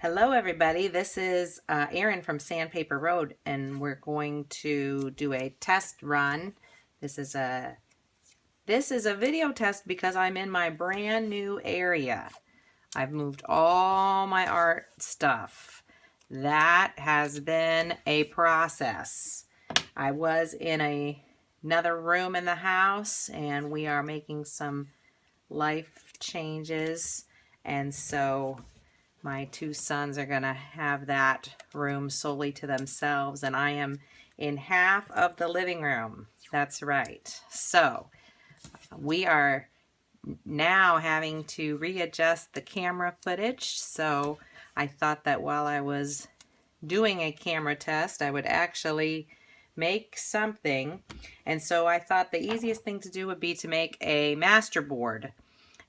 Hello everybody, this is Erin from Sandpaper Road, and we're going to do a test run. This is a video test because I'm in my brand new area. I've moved all my art stuff. That has been a process. I was in another room in the house, and we are making some life changes, and so my two sons are going to have that room solely to themselves, and I am in half of the living room. That's right. So we are now having to readjust the camera footage. So I thought that while I was doing a camera test, I would actually make something. And so I thought the easiest thing to do would be to make a master board.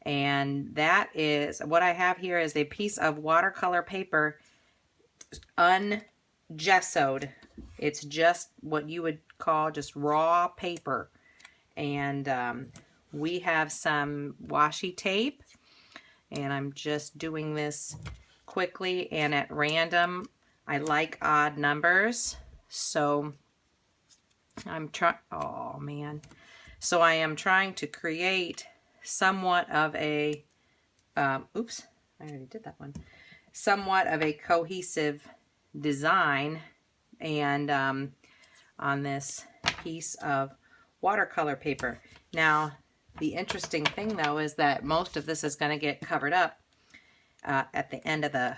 And that is what I have here is a piece of watercolor paper, ungessoed. It's just what you would call just raw paper. And we have some washi tape, and I'm just doing this quickly and at random. I like odd numbers, so I'm trying, oh man. So I am trying to create somewhat of a, oops, I already did that one, somewhat of a cohesive design, and on this piece of watercolor paper. Now, the interesting thing though is that most of this is going to get covered up at the end of the,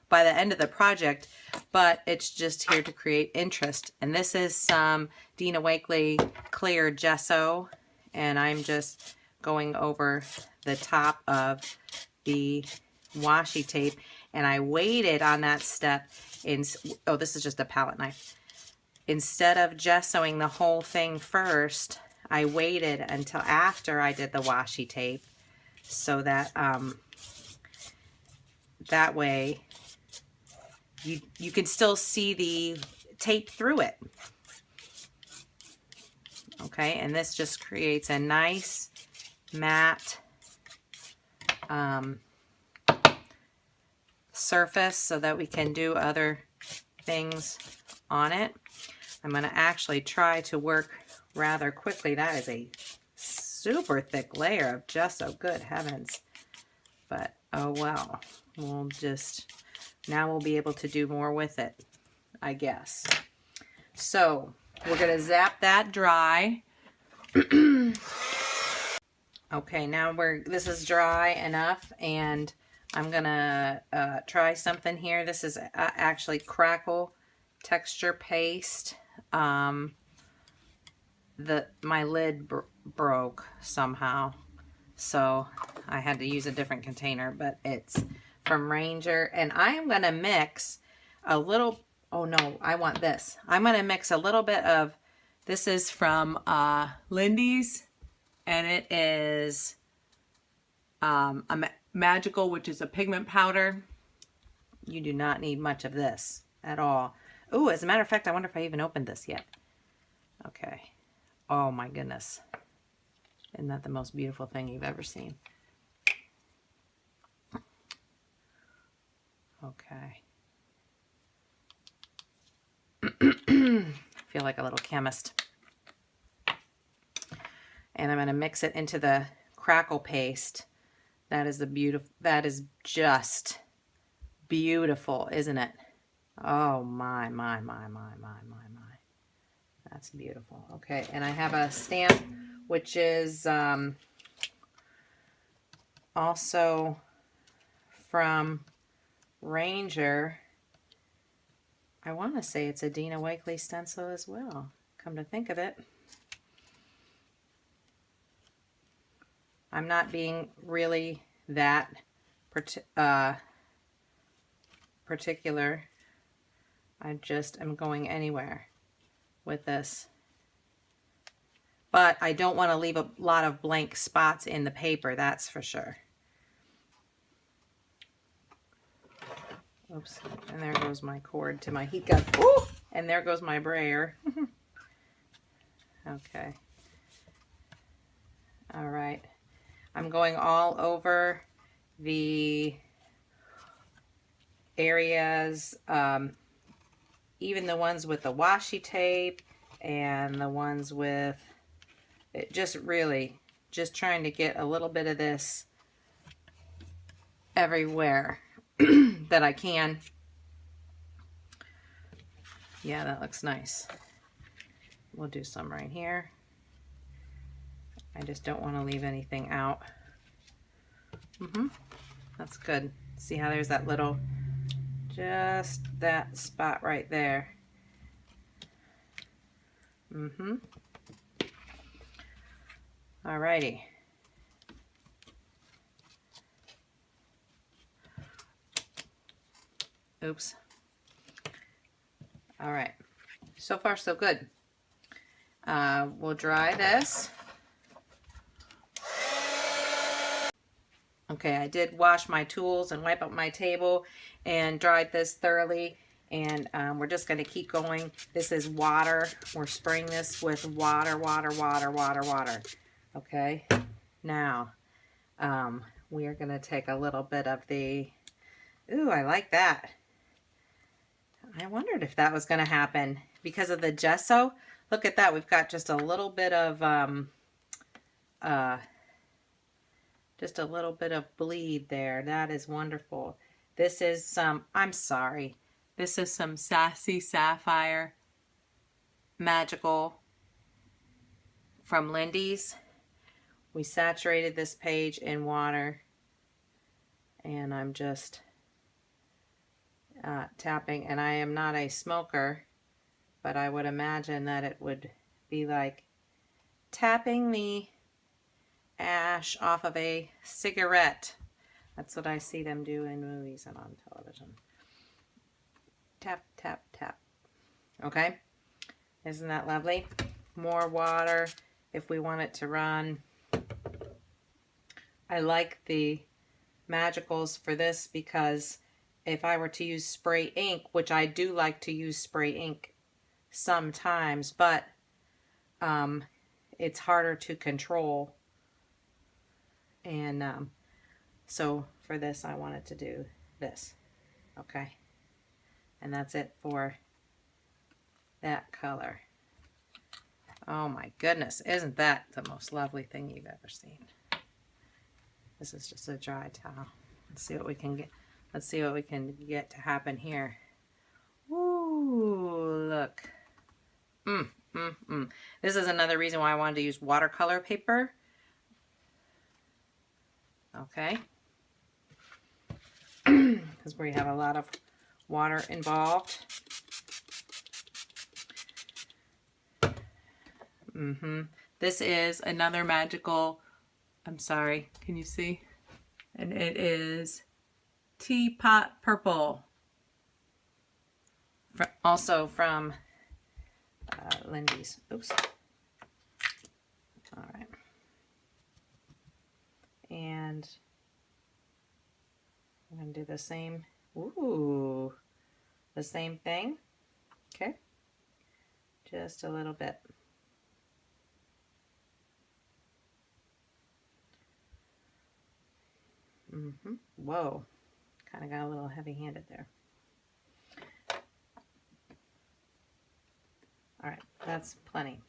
by the end of the project, but it's just here to create interest. And this is some Dina Wakley clear gesso, and I'm just going over the top of the washi tape, and I waited on that step in, oh, this is just a palette knife. Instead of gessoing the whole thing first, I waited until after I did the washi tape, so that that way you can still see the tape through it. Okay, and this just creates a nice matte surface so that we can do other things on it. I'm going to actually try to work rather quickly. That is a super thick layer of gesso, good heavens. But oh well, we'll just, now we'll be able to do more with it, I guess. So we're going to zap that dry. Okay, now this is dry enough, and I'm gonna try something here. This is actually Crackle texture paste. My lid broke somehow, so I had to use a different container, but it's from Ranger, and I'm gonna mix a little, oh no, I want this. I'm gonna mix a little bit of, this is from Lindy's, and it is a Magical, which is a pigment powder. You do not need much of this at all. Ooh, as a matter of fact, I wonder if I even opened this yet. Okay. Oh my goodness. Isn't that the most beautiful thing you've ever seen? Okay. Feel like a little chemist. And I'm going to mix it into the Crackle paste. That is that is just beautiful, isn't it? Oh my. That's beautiful. Okay, and I have a stamp which is also from Ranger. I want to say it's a Dina Wakley stencil as well, come to think of it. I'm not being really that particular. I just am going anywhere with this. But I don't want to leave a lot of blank spots in the paper, that's for sure. Oops, and there goes my cord to my heat gun. Ooh, and there goes my brayer. Okay. All right. I'm going all over the areas, even the ones with the washi tape and the ones with it, just trying to get a little bit of this everywhere that I can. Yeah, that looks nice. We'll do some right here. I just don't want to leave anything out. That's good. See how there's that little, just that spot right there. Alrighty. Oops. All right. So far, so good. We'll dry this. Okay, I did wash my tools and wipe up my table and dried this thoroughly. And we're just going to keep going. This is water. We're spraying this with water, water, water, water, water. Okay. Now, we are going to take a little bit of the, ooh, I like that. I wondered if that was going to happen because of the gesso. Look at that. We've got just a little bit of, bleed there. That is wonderful. This is some, I'm sorry. This is some Sassy Sapphire Magical from Lindy's. We saturated this page in water, and I'm just tapping, and I am not a smoker, but I would imagine that it would be like tapping the ash off of a cigarette. That's what I see them do in movies and on television. Tap, tap, tap. Okay? Isn't that lovely? More water if we want it to run. I like the Magicals for this because if I were to use spray ink, which I do like to use spray ink sometimes, but it's harder to control. And so for this, I wanted to do this. Okay. And that's it for that color. Oh my goodness. Isn't that the most lovely thing you've ever seen? This is just a dry towel. Let's see what we can get. Let's see what we can get to happen here. Ooh, look. This is another reason why I wanted to use watercolor paper. Okay. Because we have a lot of water involved. This is another magical, I'm sorry, can you see? And it is Teapot Purple. Also from Lindy's. Oops. All right. And I'm going to do the same. Ooh. The same thing. Okay. Just a little bit. Whoa. Kind of got a little heavy-handed there. All right, that's plenty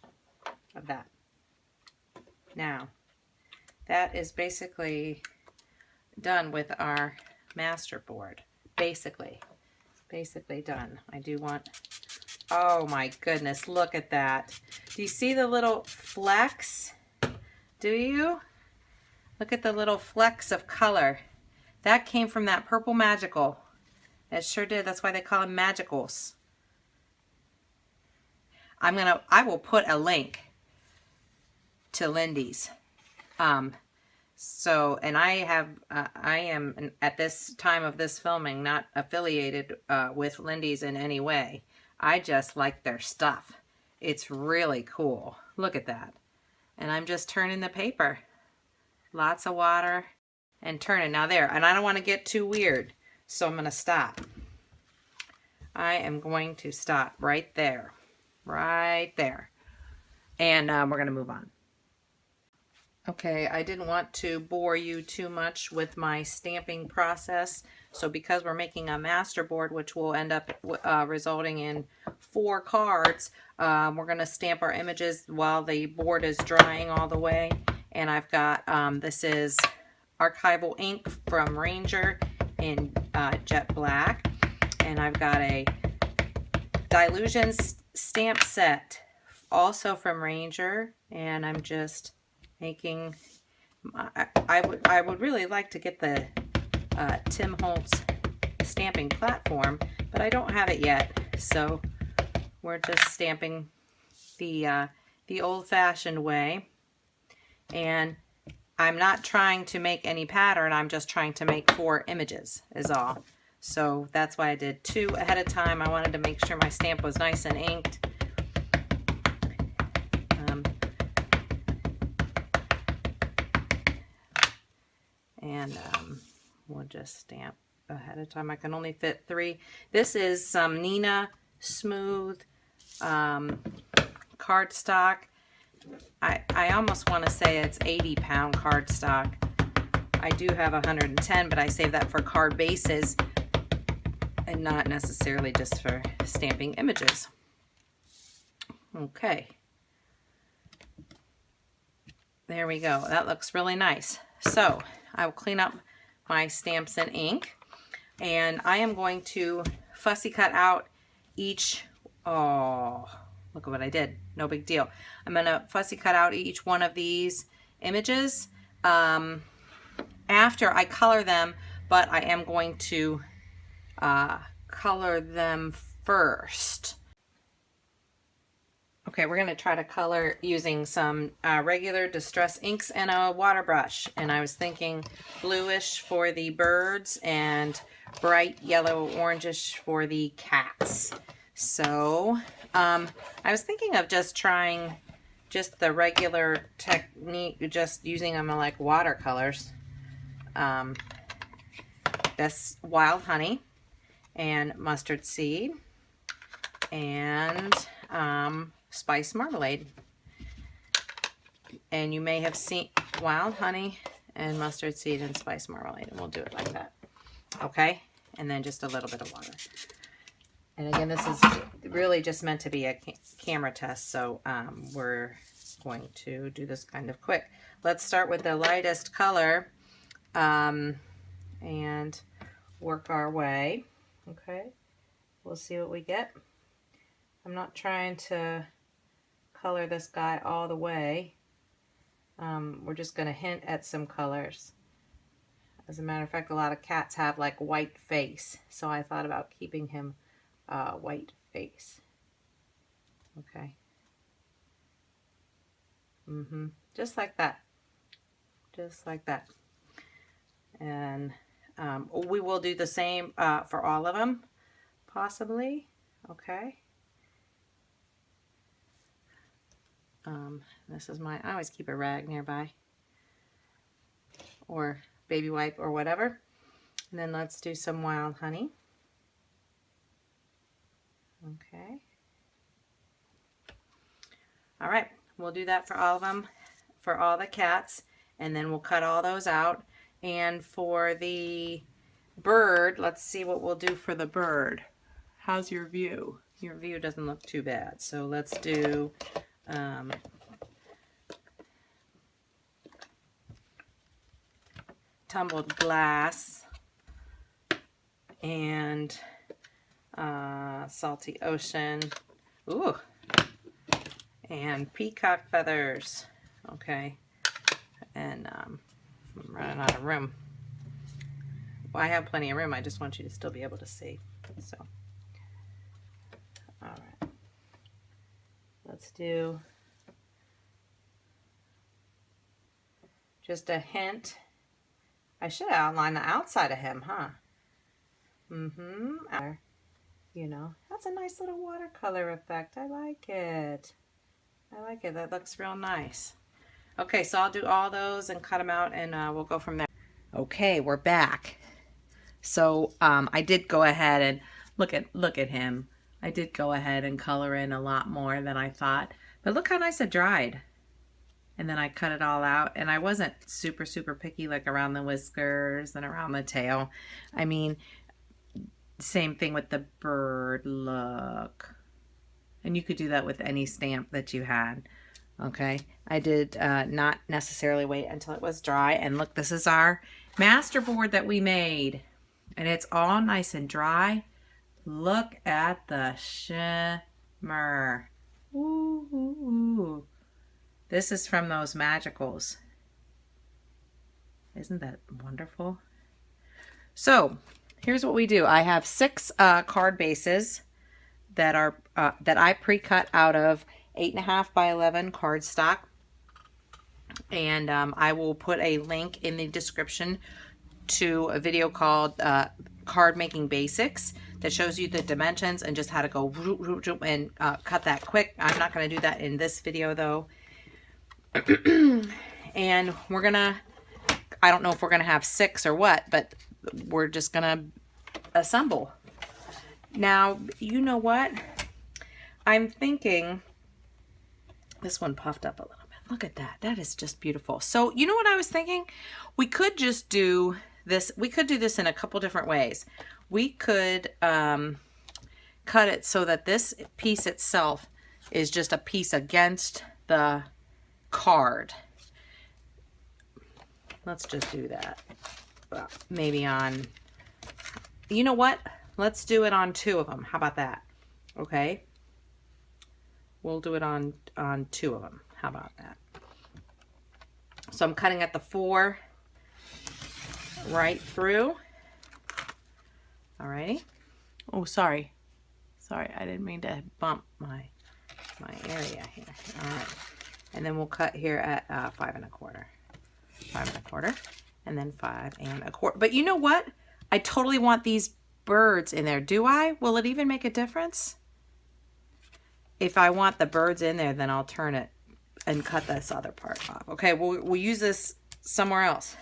of that. Now, that is basically done with our master board. Basically done. I do want, oh my goodness, look at that. Do you see the little flecks? Do you? Look at the little flecks of color. That came from that purple magical. It sure did. That's why they call them magicals. I will put a link to Lindy's. And I am at this time of this filming not affiliated with Lindy's in any way. I just like their stuff. It's really cool. Look at that. And I'm just turning the paper. Lots of water and turning. Now there, and I don't want to get too weird, so I'm going to stop. I am going to stop right there. Right there. And we're going to move on. Okay, I didn't want to bore you too much with my stamping process, So because we're making a master board, which will end up resulting in 4 cards, we're going to stamp our images while the board is drying all the way. And I've got, this is archival ink from Ranger in jet black. And I've got a Dylusion stamp set also from Ranger. And I'm just making, I would really like to get the Tim Holtz stamping platform, but I don't have it yet. So we're just stamping the old-fashioned way. And I'm not trying to make any pattern, I'm just trying to make 4 images is all. So that's why I did 2 ahead of time. I wanted to make sure my stamp was nice and inked. We'll just stamp ahead of time. I can only fit 3. This is some Neenah Smooth cardstock. I almost want to say it's 80-pound cardstock. I do have 110, but I save that for card bases and not necessarily just for stamping images. Okay. There we go. That looks really nice. So I will clean up my stamps and ink, and I am going to fussy cut out each, oh, look at what I did. No big deal. I'm going to fussy cut out each one of these images after I color them, but I am going to color them first. Okay, we're going to try to color using some regular Distress inks and a water brush. And I was thinking bluish for the birds and bright yellow orangish for the cats. So I was thinking of just trying just the regular technique, just using them like watercolors. This wild honey and mustard seed and spice marmalade. And you may have seen wild honey and mustard seed and spice marmalade, and we'll do it like that. Okay, and then just a little bit of water. And again, this is really just meant to be a camera test, so we're going to do this kind of quick. Let's start with the lightest color and work our way. Okay, we'll see what we get. I'm not trying to color this guy all the way. We're just going to hint at some colors. As a matter of fact, a lot of cats have like white face, so I thought about keeping him white face. Okay. Just like that. Just like that. And we will do the same for all of them, possibly. Okay. This is I always keep a rag nearby, or baby wipe or whatever. And then let's do some wild honey. Okay. All right, we'll do that for all of them, for all the cats, and then we'll cut all those out. And for the bird, let's see what we'll do for the bird. How's your view? Your view doesn't look too bad. So let's do tumbled glass and salty ocean. Ooh. And peacock feathers. Okay. And I'm running out of room. Well, I have plenty of room. I just want you to still be able to see. So, all right. Let's do just a hint. I should outline the outside of him, huh? You know, that's a nice little watercolor effect. I like it. I like it. That looks real nice. Okay, so I'll do all those and cut them out, and we'll go from there. Okay, we're back. So I did go ahead and look at him. I did go ahead and color in a lot more than I thought. But look how nice it dried. and then I cut it all out. And I wasn't super, super picky, like around the whiskers and around the tail. I mean, same thing with the bird, look. And you could do that with any stamp that you had. Okay, I did not necessarily wait until it was dry. And look, this is our master board that we made. And it's all nice and dry. Look at the shimmer. Ooh, ooh, ooh. This is from those Magicals. Isn't that wonderful? So here's what we do. I have 6 card bases that are that I pre-cut out of 8.5 by 11 cardstock, and I will put a link in the description to a video called Card Making Basics that shows you the dimensions and just how to go and cut that quick. I'm not going to do that in this video though. And we're gonna, I don't know if we're gonna have 6 or what, but we're just gonna assemble. Now, you know what? I'm thinking, this one puffed up a little bit. Look at that. That is just beautiful. So, you know what I was thinking? We could just do this. We could do this in a couple different ways. We could cut it so that this piece itself is just a piece against the card. Let's just do that. Well, maybe on, you know what? Let's do it on 2 of them. How about that? Okay. We'll do it on 2 of them. How about that? So I'm cutting at the 4 right through. Alrighty. Oh, sorry. Sorry, I didn't mean to bump my area here. All right. And then we'll cut here at 5 1/4. 5 1/4. And then 5 1/4. But you know what? I totally want these birds in there. Do I? Will it even make a difference? If I want the birds in there, then I'll turn it and cut this other part off. Okay, we'll use this somewhere else.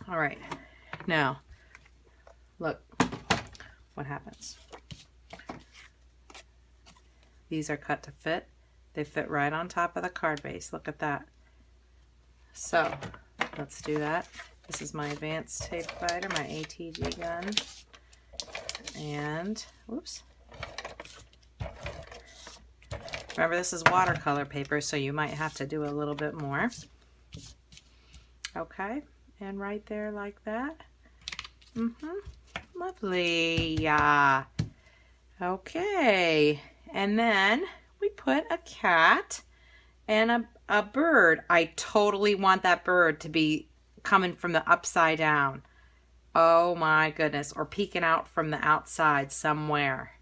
All right. Now, look what happens. These are cut to fit. They fit right on top of the card base. Look at that. So, let's do that. This is my advanced tape fighter, my ATG gun. And, whoops. Remember, this is watercolor paper, so you might have to do a little bit more. Okay, and right there like that. Lovely. Yeah. Okay, and then we put a cat and a bird. I totally want that bird to be coming from the upside down. Oh my goodness. Or peeking out from the outside somewhere.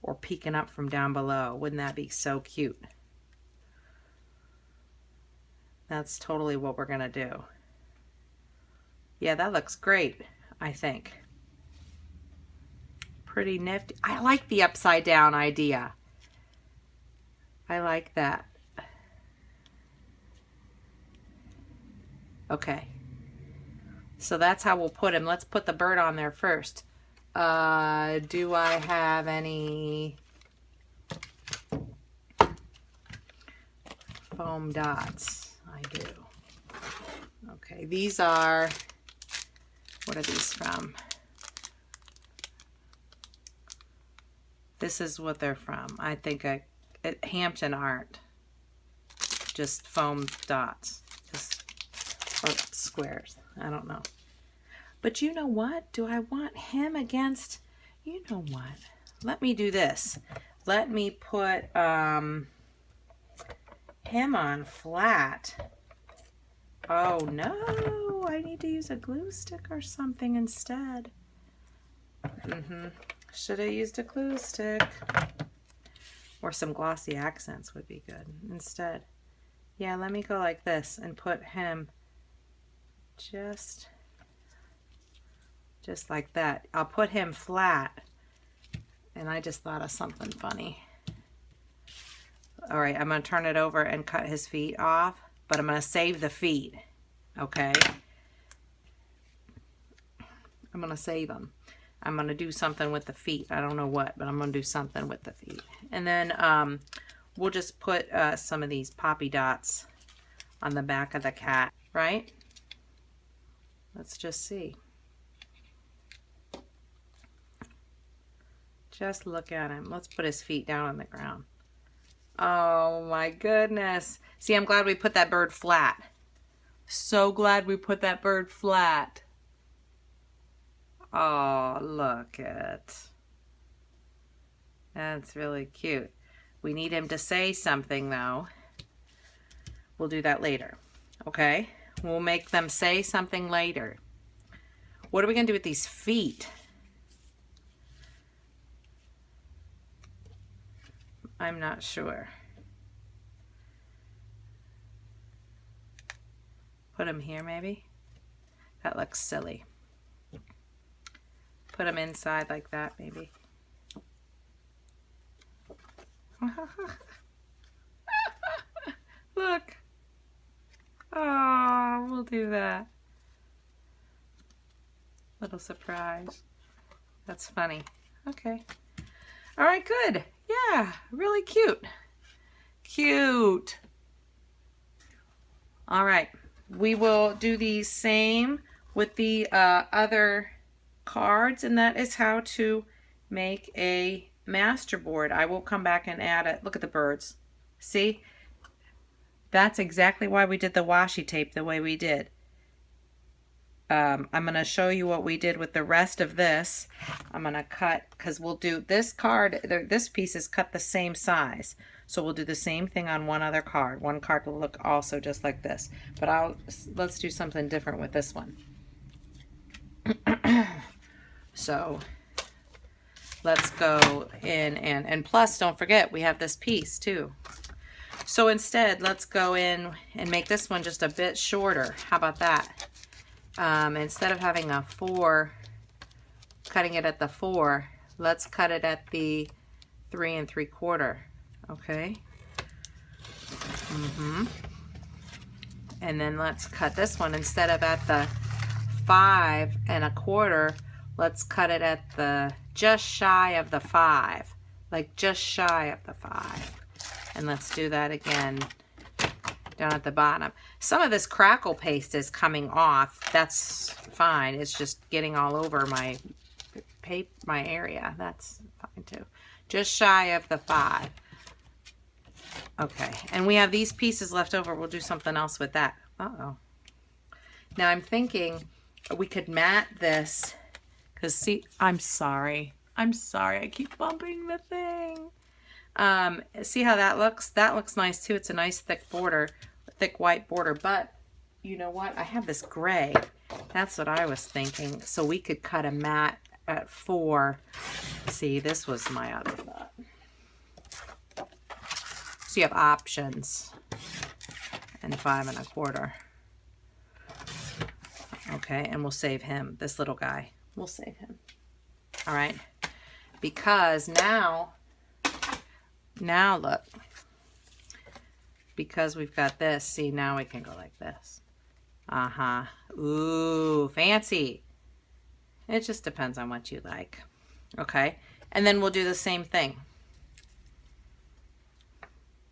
Or peeking up from down below. Wouldn't that be so cute? That's totally what we're going to do. Yeah, that looks great, I think. Pretty nifty. I like the upside down idea. I like that. Okay. So that's how we'll put him. Let's put the bird on there first. Do I have any foam dots? I do. Okay, these are, what are these from? This is what they're from. I think Hampton Art. Just foam dots. Just, or squares. I don't know. But you know what? Do I want him against, you know what? Let me do this. Let me put him on flat. Oh no, I need to use a glue stick or something instead. Should have used a glue stick. Or some glossy accents would be good instead. Yeah, let me go like this and put him just like that. I'll put him flat. And I just thought of something funny. All right, I'm going to turn it over and cut his feet off, but I'm going to save the feet. Okay? I'm going to save them. I'm going to do something with the feet. I don't know what, but I'm going to do something with the feet. And then we'll just put some of these poppy dots on the back of the cat, right? Let's just see. Just look at him. Let's put his feet down on the ground. Oh my goodness. See, I'm glad we put that bird flat. So glad we put that bird flat. Oh, look at. That's really cute. We need him to say something though. We'll do that later. Okay? We'll make them say something later. What are we going to do with these feet? I'm not sure. Put them here maybe? That looks silly. Put them inside like that maybe. Look. Oh, we'll do that. Little surprise. That's funny. Okay. All right, good. Yeah, really cute. Cute. All right. We will do the same with the other cards, and that is how to make a masterboard. I will come back and add it. Look at the birds. See? That's exactly why we did the washi tape the way we did. I'm going to show you what we did with the rest of this. I'm going to cut, because we'll do this card, this piece is cut the same size. So we'll do the same thing on one other card. One card will look also just like this. But let's do something different with this one. So let's go in and plus don't forget we have this piece too. So instead let's go in and make this one just a bit shorter. How about that? Instead of having a 4, cutting it at the 4, let's cut it at the 3 3/4. Okay. And then let's cut this one instead of at the 5 1/4. Let's cut it at the just shy of the 5, like just shy of the 5. And let's do that again down at the bottom. Some of this crackle paste is coming off. That's fine. It's just getting all over my area. That's fine too. Just shy of the 5. Okay, and we have these pieces left over. We'll do something else with that. Uh-oh. Now I'm thinking we could mat this, because see, I'm sorry. I keep bumping the thing. See how that looks? That looks nice too. It's a nice thick border, thick white border, but you know what? I have this gray. That's what I was thinking. So we could cut a mat at 4. See, this was my other thought. So you have options. And 5 1/4. Okay, and we'll save him, this little guy. We'll save him. All right, because now look, because we've got this, see, now we can go like this. Ooh, fancy. It just depends on what you like. Okay, and then we'll do the same thing.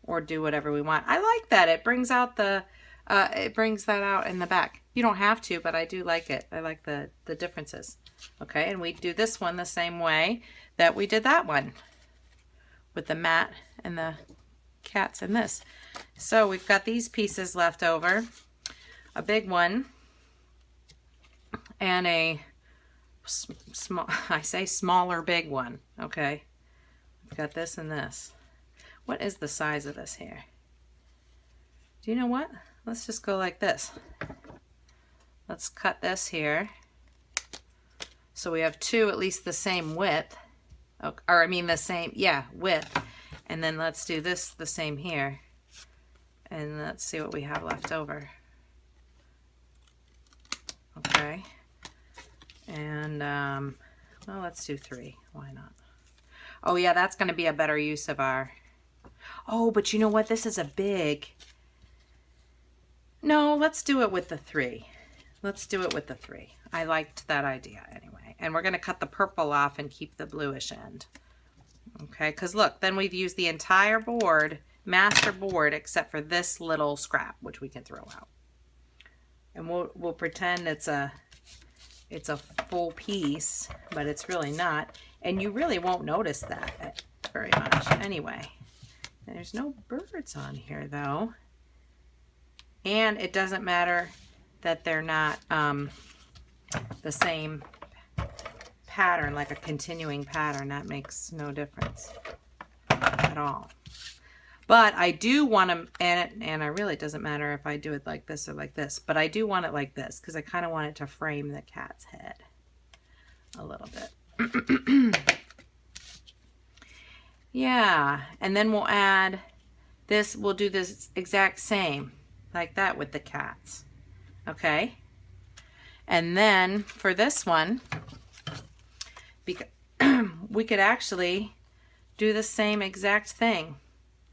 Or do whatever we want. I like that. It brings out the, it brings that out in the back. You don't have to, but I do like it. I like the differences. Okay, and we do this one the same way that we did that one. With the mat and the cats and this. So we've got these pieces left over. A big one. And a small, I say smaller big one. Okay. We've got this and this. What is the size of this here? Do you know what? Let's just go like this. Let's cut this here. So we have 2 at least the same width. Or I mean the same, yeah, width. And then let's do this the same here. And let's see what we have left over. Okay. And, well, let's do 3. Why not? Oh yeah, that's going to be a better use of our... Oh, but you know what? This is a big... No, let's do it with the 3. Let's do it with the 3. I liked that idea anyway. And we're going to cut the purple off and keep the bluish end. Okay, because look, then we've used the entire board master board except for this little scrap, which we can throw out. And we'll pretend it's a full piece, but it's really not. And you really won't notice that very much anyway. And there's no birds on here though. And it doesn't matter that they're not the same pattern, like a continuing pattern. That makes no difference at all. But I do want to, and it really doesn't matter if I do it like this or like this, but I do want it like this because I kind of want it to frame the cat's head a little bit. Yeah, and then we'll add this, we'll do this exact same, like that with the cats. Okay? And then for this one, because we could actually do the same exact thing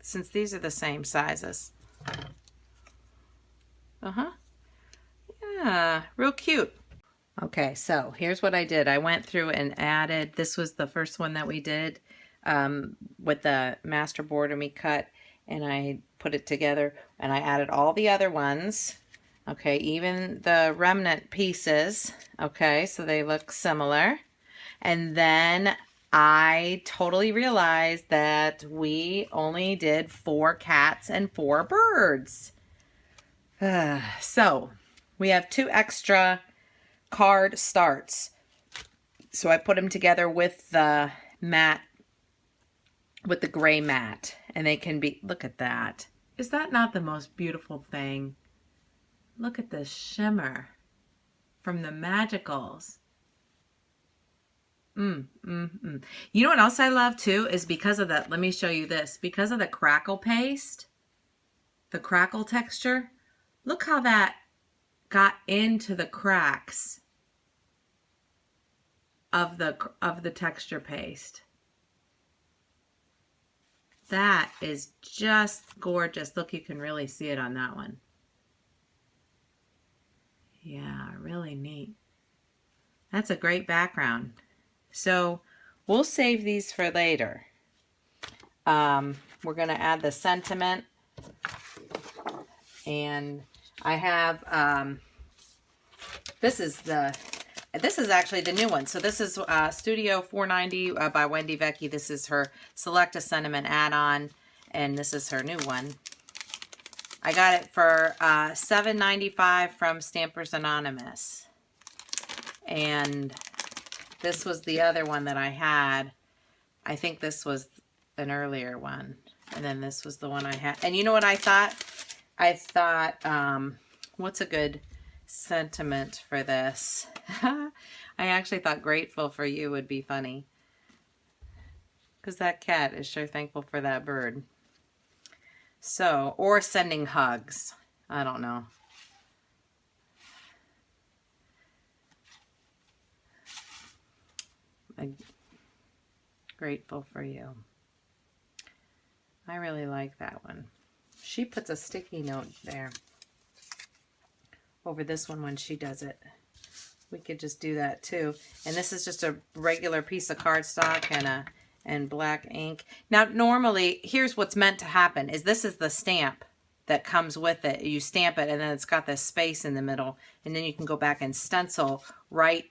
since these are the same sizes. Yeah, real cute. Okay, so here's what I did. I went through and added, this was the first one that we did with the master board, and we cut and I put it together and I added all the other ones. Okay, even the remnant pieces. Okay, so they look similar. And then I totally realized that we only did 4 cats and 4 birds. So we have 2 extra card starts. So I put them together with the mat, with the gray mat. And they can be, look at that. Is that not the most beautiful thing? Look at the shimmer from the Magicals. You know what else I love too is because of that. Let me show you this. Because of the crackle paste, the crackle texture, look how that got into the cracks of the texture paste. That is just gorgeous. Look, you can really see it on that one. Yeah, really neat. That's a great background. So we'll save these for later. We're going to add the sentiment. And I have, this is actually the new one. So this is Studio 490 by Wendy Vecchi. This is her Select a Sentiment add-on. And this is her new one. I got it for $7.95 from Stampers Anonymous. And this was the other one that I had. I think this was an earlier one. And then this was the one I had. And you know what I thought? I thought, what's a good sentiment for this? I actually thought grateful for you would be funny. Because that cat is sure thankful for that bird. So, or sending hugs. I don't know. I'm grateful for you. I really like that one. She puts a sticky note there over this one when she does it. We could just do that too. And this is just a regular piece of cardstock and black ink. Now, normally, here's what's meant to happen is this is the stamp that comes with it. You stamp it and then it's got this space in the middle, and then you can go back and stencil right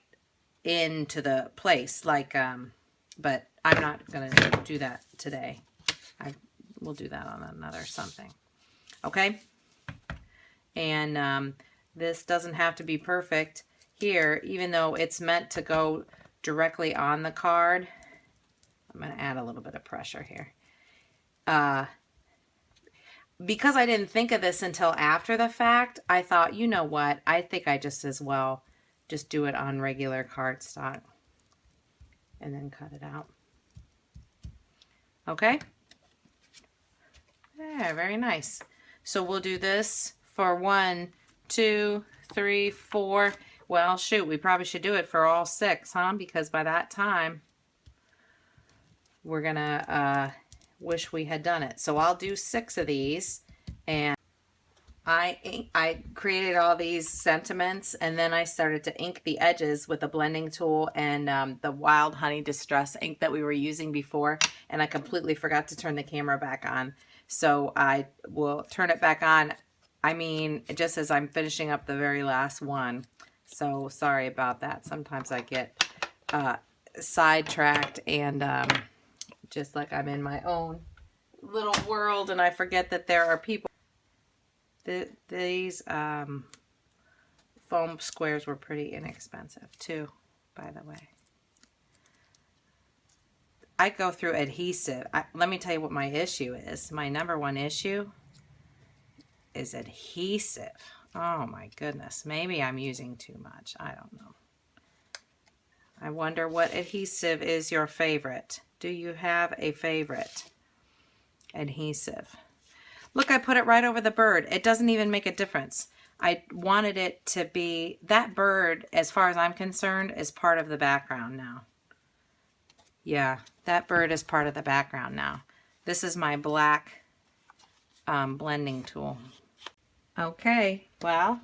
into the place, like, but I'm not going to do that today. We'll do that on another something. Okay? And this doesn't have to be perfect here, even though it's meant to go directly on the card. I'm going to add a little bit of pressure here. Because I didn't think of this until after the fact, I thought, you know what? I think I just as well just do it on regular cardstock and then cut it out. Okay? Yeah, very nice. So we'll do this for 1, 2, 3, 4. Well, shoot, we probably should do it for all 6, huh? Because by that time, we're going to wish we had done it. So I'll do 6 of these. And I created all these sentiments, and then I started to ink the edges with a blending tool and the Wild Honey Distress ink that we were using before, and I completely forgot to turn the camera back on. So I will turn it back on, I mean, just as I'm finishing up the very last one. So sorry about that. Sometimes I get sidetracked and just like I'm in my own little world, and I forget that there are people. These foam squares were pretty inexpensive too, by the way. I go through adhesive. Let me tell you what my issue is. My number one issue is adhesive. Oh my goodness. Maybe I'm using too much. I don't know. I wonder what adhesive is your favorite. Do you have a favorite adhesive? Look, I put it right over the bird. It doesn't even make a difference. I wanted it to be, that bird, as far as I'm concerned, is part of the background now. Yeah, that bird is part of the background now. This is my black blending tool. Okay, well,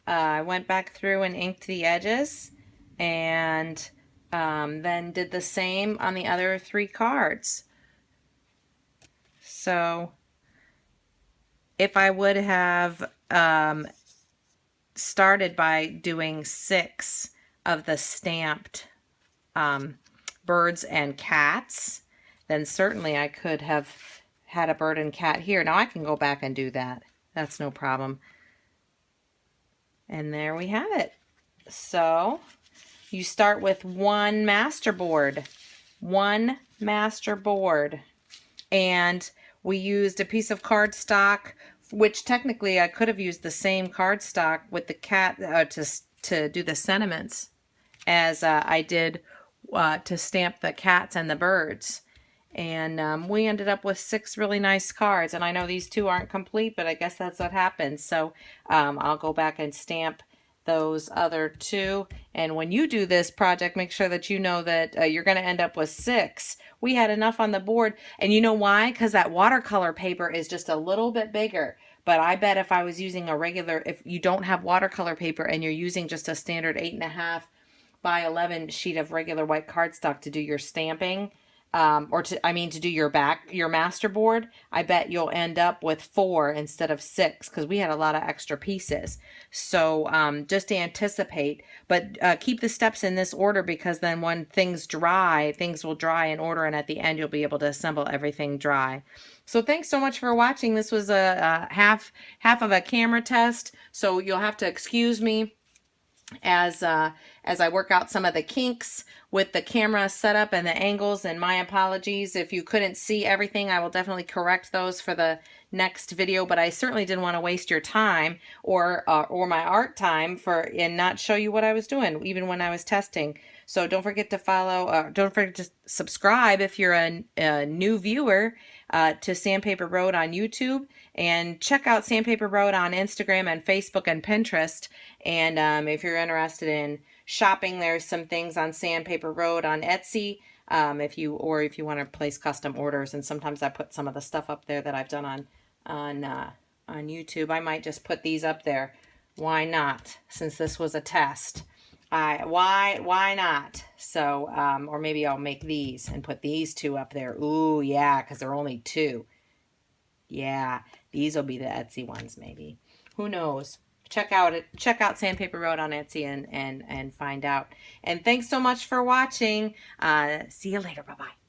I went back through and inked the edges, and then did the same on the other 3 cards. So if I would have started by doing 6 of the stamped birds and cats, then certainly I could have had a bird and cat here. Now I can go back and do that. That's no problem. And there we have it. So you start with 1 master board. 1 master board. And we used a piece of cardstock, which technically I could have used the same cardstock with the cat to do the sentiments as I did to stamp the cats and the birds. And we ended up with 6 really nice cards. And I know these 2 aren't complete, but I guess that's what happens. So I'll go back and stamp those other 2. And when you do this project, make sure that you know that you're going to end up with 6. We had enough on the board. And you know why? Because that watercolor paper is just a little bit bigger. But I bet if I was using a regular, if you don't have watercolor paper and you're using just a standard 8.5 by 11 sheet of regular white cardstock to do your stamping, to do your master board, I bet you'll end up with 4 instead of 6, because we had a lot of extra pieces. So just to anticipate, but keep the steps in this order, because then when things dry, things will dry in order, and at the end you'll be able to assemble everything dry. So thanks so much for watching. This was a half of a camera test, so you'll have to excuse me as I work out some of the kinks with the camera setup and the angles, and my apologies if you couldn't see everything. I will definitely correct those for the next video, but I certainly didn't want to waste your time or my art time and not show you what I was doing, even when I was testing. So don't forget to follow, don't forget to subscribe if you're a new viewer to Sandpaper Road on YouTube, and check out Sandpaper Road on Instagram and Facebook and Pinterest. And if you're interested in shopping, there's some things on Sandpaper Road on Etsy. If you want to place custom orders, and sometimes I put some of the stuff up there that I've done on YouTube. I might just put these up there. Why not? Since this was a test. Why not? So, or maybe I'll make these and put these 2 up there. Ooh, yeah, because they're only 2. Yeah, these will be the Etsy ones, maybe. Who knows? Check out Sandpaper Road on Etsy and find out. And thanks so much for watching. See you later. Bye-bye.